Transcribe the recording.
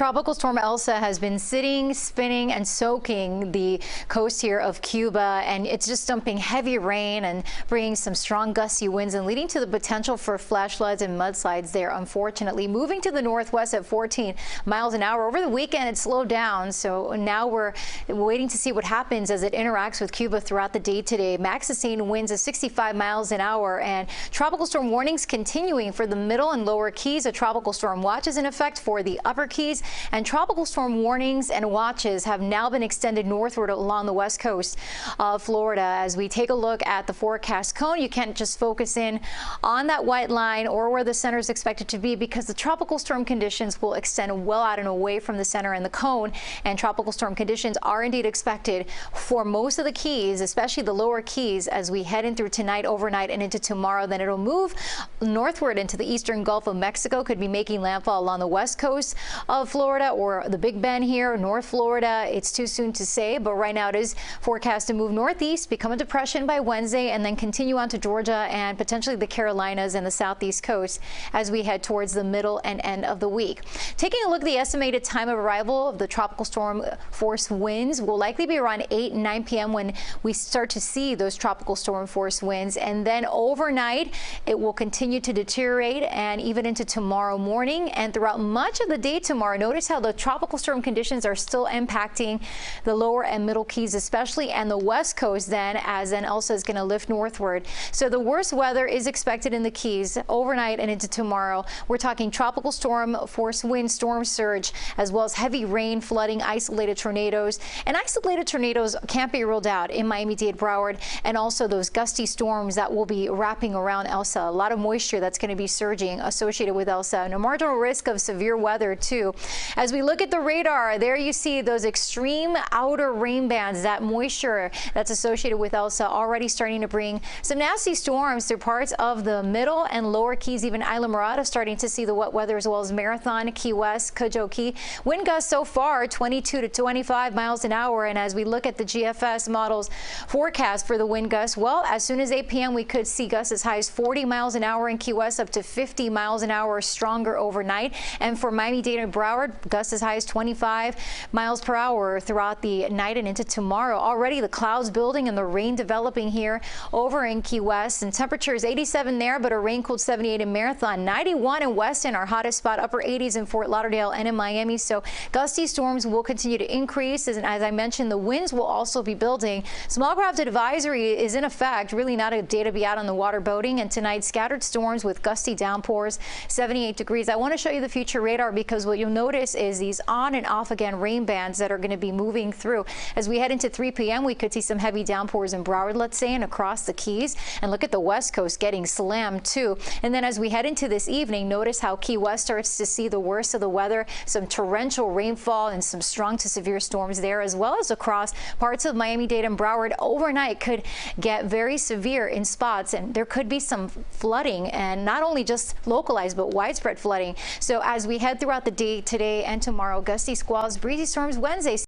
Tropical storm Elsa has been sitting, spinning, and soaking the coast here of Cuba, and it's just dumping heavy rain and bringing some strong gusty winds and leading to the potential for flash floods and mudslides there, unfortunately. Moving to the northwest at 14 miles an hour. Over the weekend, it slowed down, so now we're waiting to see what happens as it interacts with Cuba throughout the day today. Max sustained winds of 65 miles an hour, and tropical storm warnings continuing for the middle and lower Keys. A tropical storm watch is in effect for the upper Keys, and tropical storm warnings and watches have now been extended northward along the west coast of Florida. As we take a look at the forecast cone, you can't just focus in on that white line or where the center is expected to be, because the tropical storm conditions will extend well out and away from the center and the cone, and tropical storm conditions are indeed expected for most of the Keys, especially the lower Keys, as we head in through tonight, overnight, and into tomorrow. Then it'll move northward into the eastern Gulf of Mexico, could be making landfall along the west coast of Florida or the Big Bend here, North Florida. It's too soon to say, but right now it is forecast to move northeast, become a depression by Wednesday, and then continue on to Georgia and potentially the Carolinas and the southeast coast as we head towards the middle and end of the week. Taking a look at the estimated time of arrival of the tropical storm force winds will likely be around 8 and 9 p.m. when we start to see those tropical storm force winds, and then overnight it will continue to deteriorate and even into tomorrow morning and throughout much of the day tomorrow. Notice how the tropical storm conditions are still impacting the lower and middle Keys especially, and the west coast then, as then Elsa is going to lift northward. So the worst weather is expected in the Keys overnight and into tomorrow. We're talking tropical storm force wind, storm surge, as well as heavy rain, flooding, isolated tornadoes. And isolated tornadoes can't be ruled out in Miami-Dade, Broward, and also those gusty storms that will be wrapping around Elsa. A lot of moisture that's going to be surging associated with Elsa, and a marginal risk of severe weather too. As we look at the radar, there you see those extreme outer rain bands, that moisture that's associated with Elsa already starting to bring some nasty storms through parts of the middle and lower Keys. Even Isla Morada starting to see the wet weather, as well as Marathon, Key West, Cudjoe Key. Wind gusts so far 22 to 25 miles an hour, and as we look at the GFS models forecast for the wind gusts, well, as soon as 8 p.m. we could see gusts as high as 40 miles an hour in Key West, up to 50 miles an hour stronger overnight. And for Miami-Dade and Broward, gusts as high as 25 miles per hour throughout the night and into tomorrow. Already the clouds building and the rain developing here over in Key West, and temperatures 87 there, but a rain-cooled 78 in Marathon, 91 in Weston, our hottest spot, upper 80s in Fort Lauderdale and in Miami. So gusty storms will continue to increase, and as I mentioned, the winds will also be building. Small craft advisory is in effect, really not a day to be out on the water boating, and tonight scattered storms with gusty downpours, 78 degrees. I want to show you the future radar, because what you'll notice is these on and off again rain bands that are going to be moving through. As we head into 3 p.m. we could see some heavy downpours in Broward, let's say, and across the Keys, and look at the west coast getting slammed too. And then as we head into this evening, notice how Key West starts to see the worst of the weather, some torrential rainfall and some strong to severe storms there, as well as across parts of Miami-Dade and Broward. Overnight could get very severe in spots, and there could be some flooding, and not only just localized but widespread flooding. So as we head throughout the day today and tomorrow, gusty squalls, breezy storms Wednesday.